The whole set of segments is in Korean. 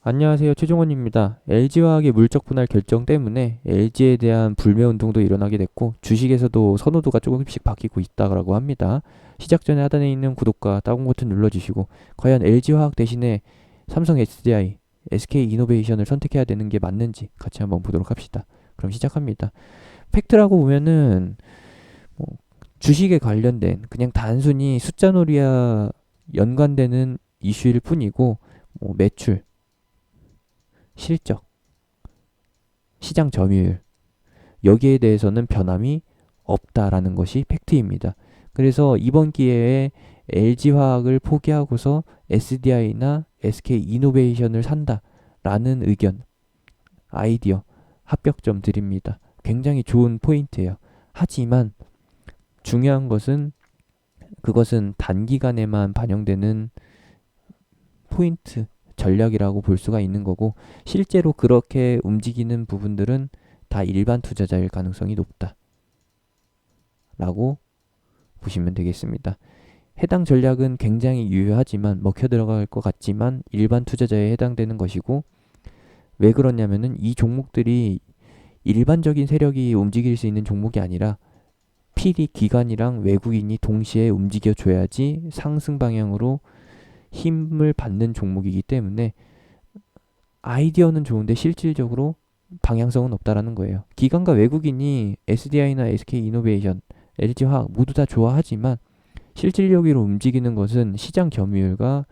안녕하세요. 최종원입니다. LG화학의 물적 분할 결정 때문에 LG에 대한 불매 운동도 일어나게 됐고 주식에서도 선호도가 조금씩 바뀌고 있다고 합니다. 시작 전에 하단에 있는 구독과 다운 버튼 눌러주시고 과연 LG화학 대신에 삼성 SDI, SK 이노베이션을 선택해야 되는 게 맞는지 같이 한번 보도록 합시다. 그럼 시작합니다. 팩트라고 보면은 뭐 주식에 관련된 그냥 단순히 숫자놀이와 연관되는 이슈일 뿐이고 뭐 매출, 실적, 시장 점유율 여기에 대해서는 변함이 없다라는 것이 팩트입니다. 그래서 이번 기회에 LG화학을 포기하고서 SDI나 SK이노베이션을 산다라는 의견, 아이디어, 합격점 드립니다. 굉장히 좋은 포인트예요. 하지만 중요한 것은 그것은 단기간에만 반영되는 포인트, 전략이라고 볼 수가 있는 거고 실제로 그렇게 움직이는 부분들은 다 일반 투자자일 가능성이 높다라고 보시면 되겠습니다. 해당 전략은 굉장히 유효하지만 먹혀 들어갈 것 같지만 일반 투자자에 해당되는 것이고 왜 그러냐면은 이 종목들이 일반적인 세력이 움직일 수 있는 종목이 아니라 필히 기관이랑 외국인이 동시에 움직여 줘야지 상승 방향으로 힘을 받는 종목이기 때문에 아이디어는 좋은데 실질적으로 방향성은 없다라는 거예요. 기관과 외국인이 SDI나 SK이노베이션, LG화학 모두 다 좋아하지만 실질적으로 움직이는 것은 시장 점유율과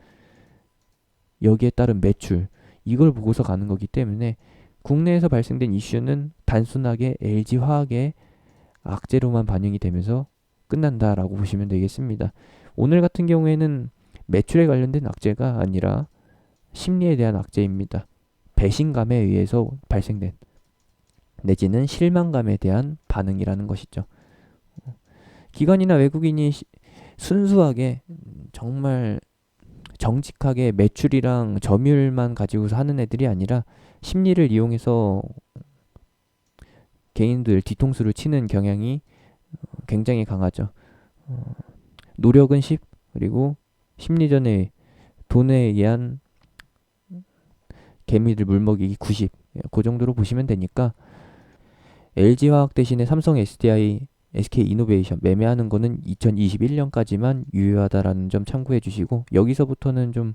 여기에 따른 매출 이걸 보고서 가는 거기 때문에 국내에서 발생된 이슈는 단순하게 LG화학의 악재로만 반영이 되면서 끝난다라고 보시면 되겠습니다. 오늘 같은 경우에는 매출에 관련된 악재가 아니라 심리에 대한 악재입니다. 배신감에 의해서 발생된 내지는 실망감에 대한 반응이라는 것이죠. 기관이나 외국인이 순수하게 정말 정직하게 매출이랑 점유율만 가지고서 하는 애들이 아니라 심리를 이용해서 개인들 뒤통수를 치는 경향이 굉장히 강하죠. 노력은 10, 그리고 심리전에 돈에 의한 개미들 물먹이기 90. 그 정도로 보시면 되니까 LG화학 대신에 삼성 SDI, SK이노베이션 매매하는 거는 2021년까지만 유효하다라는 점 참고해 주시고 여기서부터는 좀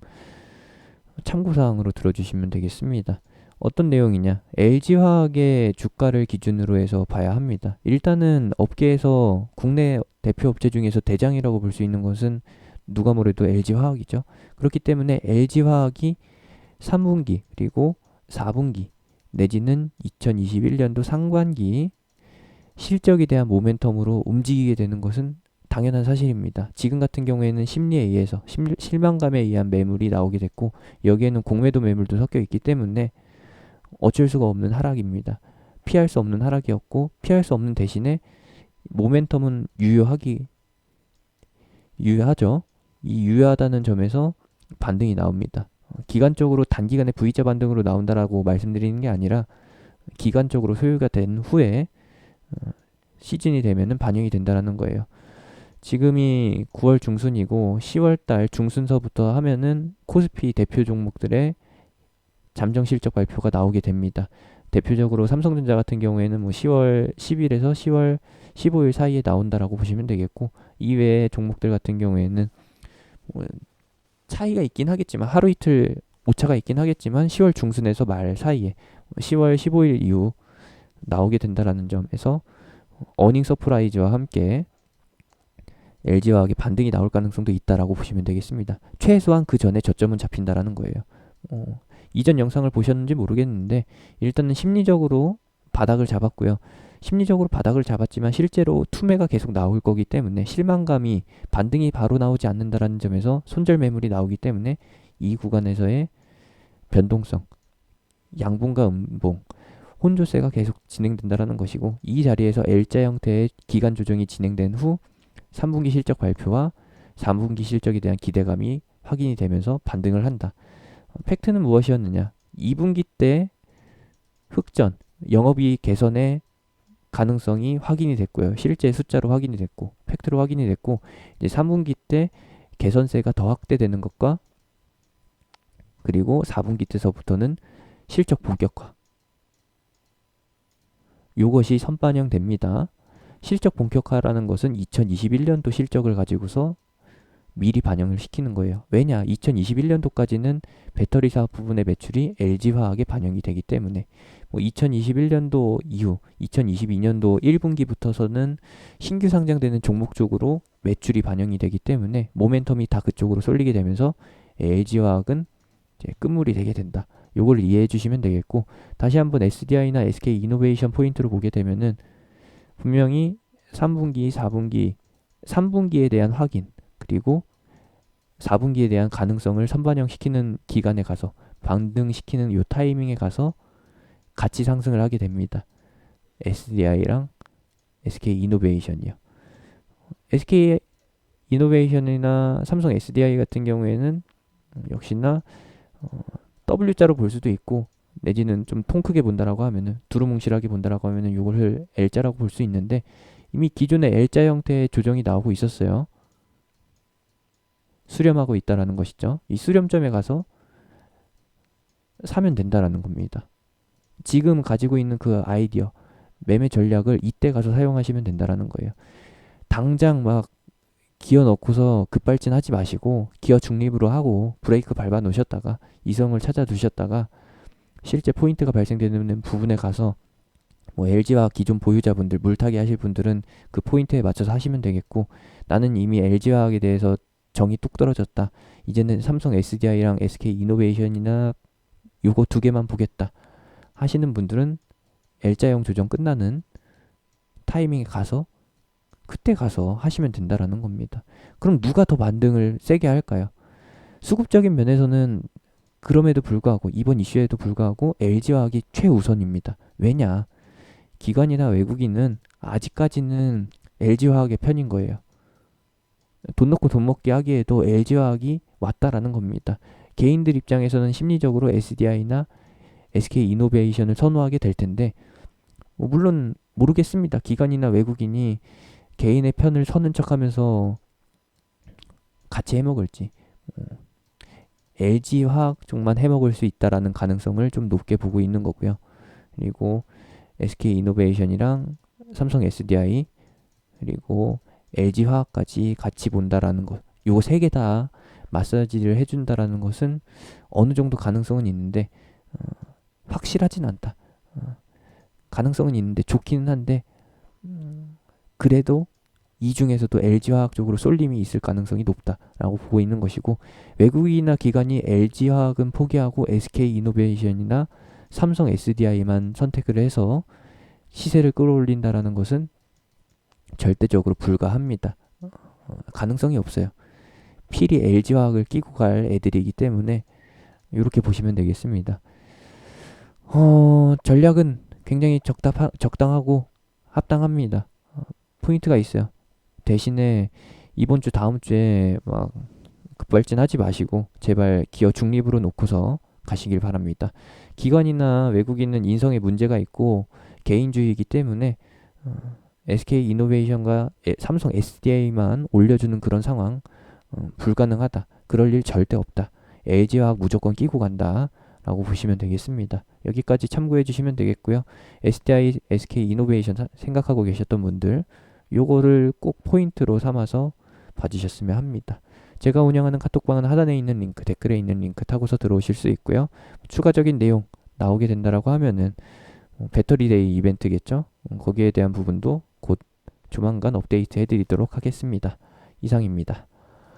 참고사항으로 들어주시면 되겠습니다. 어떤 내용이냐? LG화학의 주가를 기준으로 해서 봐야 합니다. 일단은 업계에서 국내 대표 업체 중에서 대장이라고 볼 수 있는 것은 누가 뭐래도 LG화학이죠. 그렇기 때문에 LG화학이 3분기 그리고 4분기 내지는 2021년도 상반기 실적에 대한 모멘텀으로 움직이게 되는 것은 당연한 사실입니다. 지금 같은 경우에는 심리에 의해서 실망감에 의한 매물이 나오게 됐고 여기에는 공매도 매물도 섞여 있기 때문에 어쩔 수가 없는 하락입니다. 피할 수 없는 하락이었고 피할 수 없는 대신에 모멘텀은 유효하죠. 이 유효하다는 점에서 반등이 나옵니다. 기간적으로 단기간에 V자 반등으로 나온다라고 말씀드리는 게 아니라 기간적으로 소요가 된 후에 시즌이 되면은 반영이 된다라는 거예요. 지금이 9월 중순이고 10월 달 중순서부터 하면은 코스피 대표 종목들의 잠정 실적 발표가 나오게 됩니다. 대표적으로 삼성전자 같은 경우에는 뭐 10월 10일에서 10월 15일 사이에 나온다라고 보시면 되겠고 이외의 종목들 같은 경우에는 뭐 차이가 있긴 하겠지만 하루 이틀 오차가 있긴 하겠지만 10월 중순에서 말 사이에 10월 15일 이후 나오게 된다라는 점에서 어닝 서프라이즈와 함께 LG화학의 반등이 나올 가능성도 있다라고 보시면 되겠습니다. 최소한 그 전에 저점은 잡힌다라는 거예요. 이전 영상을 보셨는지 모르겠는데 일단은 심리적으로 바닥을 잡았고요. 심리적으로 바닥을 잡았지만 실제로 투매가 계속 나올 거기 때문에 실망감이 반등이 바로 나오지 않는다라는 점에서 손절 매물이 나오기 때문에 이 구간에서의 변동성, 양봉과 음봉, 혼조세가 계속 진행된다라는 것이고 이 자리에서 L자 형태의 기간 조정이 진행된 후 3분기 실적 발표와 4분기 실적에 대한 기대감이 확인이 되면서 반등을 한다. 팩트는 무엇이었느냐? 2분기 때 흑전, 영업이익 개선의 가능성이 확인이 됐고요. 실제 숫자로 확인이 됐고 팩트로 확인이 됐고 이제 3분기 때 개선세가 더 확대되는 것과 그리고 4분기 때서부터는 실적 본격화. 요것이 선반영됩니다. 실적 본격화라는 것은 2021년도 실적을 가지고서 미리 반영을 시키는 거예요. 왜냐? 2021년도까지는 배터리 사업 부분의 매출이 LG화학에 반영이 되기 때문에 2021년도 이후 2022년도 1분기부터서는 신규 상장되는 종목 쪽으로 매출이 반영이 되기 때문에 모멘텀이 다 그쪽으로 쏠리게 되면서 LG화학은 이제 끝물이 되게 된다. 요걸 이해해 주시면 되겠고, 다시 한번 SDI나 SK 이노베이션 포인트로 보게 되면은 분명히 3분기, 4분기, 3분기에 대한 확인, 그리고 4분기에 대한 가능성을 선반영시키는 기간에 가서 반등시키는 요 타이밍에 가서 같이 상승을 하게 됩니다. SDI랑 SK 이노베이션이요. SK 이노베이션이나 삼성 SDI 같은 경우에는 역시나 W자로 볼 수도 있고, 내지는 좀 통 크게 본다라고 하면은 두루뭉실하게 본다라고 하면은 이걸 L자라고 볼 수 있는데, 이미 기존의 L자 형태의 조정이 나오고 있었어요. 수렴하고 있다라는 것이죠. 이 수렴점에 가서 사면 된다라는 겁니다. 지금 가지고 있는 그 아이디어, 매매 전략을 이때 가서 사용하시면 된다라는 거예요. 당장 막 기어 넣고서 급발진하지 마시고 기어 중립으로 하고 브레이크 밟아 놓으셨다가 이성을 찾아 두셨다가 실제 포인트가 발생되는 부분에 가서 LG화학 기존 보유자분들, 물타기 하실 분들은 그 포인트에 맞춰서 하시면 되겠고, 나는 이미 LG화학에 대해서 정이 뚝 떨어졌다, 이제는 삼성 SDI랑 SK 이노베이션이나 요거 두 개만 보겠다 하시는 분들은 L자형 조정 끝나는 타이밍에 가서 그때 가서 하시면 된다라는 겁니다. 그럼 누가 더 반등을 세게 할까요? 수급적인 면에서는 그럼에도 불구하고, 이번 이슈에도 불구하고 LG화학이 최우선입니다. 왜냐? 기관이나 외국인은 아직까지는 LG화학의 편인 거예요. 돈 넣고 돈 먹기 하기에도 LG화학이 왔다라는 겁니다. 개인들 입장에서는 심리적으로 SDI나 SK 이노베이션을 선호하게 될 텐데, 물론 모르겠습니다. 기관이나 외국인이 개인의 편을 서는 척하면서 같이 해먹을지, LG화학 쪽만 해먹을 수 있다라는 가능성을 좀 높게 보고 있는 거고요. 그리고 SK 이노베이션이랑 삼성 SDI 그리고 LG화학까지 같이 본다라는 것, 요거 세 개 다 마사지를 해준다라는 것은 어느 정도 가능성은 있는데 확실하진 않다. 가능성은 있는데 좋기는 한데 그래도 이 중에서도 LG화학 쪽으로 쏠림이 있을 가능성이 높다라고 보고 있는 것이고, 외국인이나 기관이 LG화학은 포기하고 SK 이노베이션이나 삼성 SDI만 선택을 해서 시세를 끌어올린다라는 것은 절대적으로 불가합니다. 가능성이 없어요. 필히 LG화학을 끼고 갈 애들이기 때문에 이렇게 보시면 되겠습니다. 전략은 굉장히 적당하고 합당합니다. 포인트가 있어요. 대신에 이번 주 다음 주에 막 급발진하지 마시고 제발 기어 중립으로 놓고서 가시길 바랍니다. 기관이나 외국인은 인성에 문제가 있고 개인주의이기 때문에 SK 이노베이션과 삼성 SDI만 올려주는 그런 상황 불가능하다. 그럴 일 절대 없다. LG화학 무조건 끼고 간다 라고 보시면 되겠습니다. 여기까지 참고해 주시면 되겠고요. SDI, SK 이노베이션 생각하고 계셨던 분들 요거를 꼭 포인트로 삼아서 봐주셨으면 합니다. 제가 운영하는 카톡방은 하단에 있는 링크, 댓글에 있는 링크 타고서 들어오실 수 있고요. 추가적인 내용 나오게 된다라고 하면은 배터리데이 이벤트겠죠. 거기에 대한 부분도 곧 조만간 업데이트 해드리도록 하겠습니다. 이상입니다.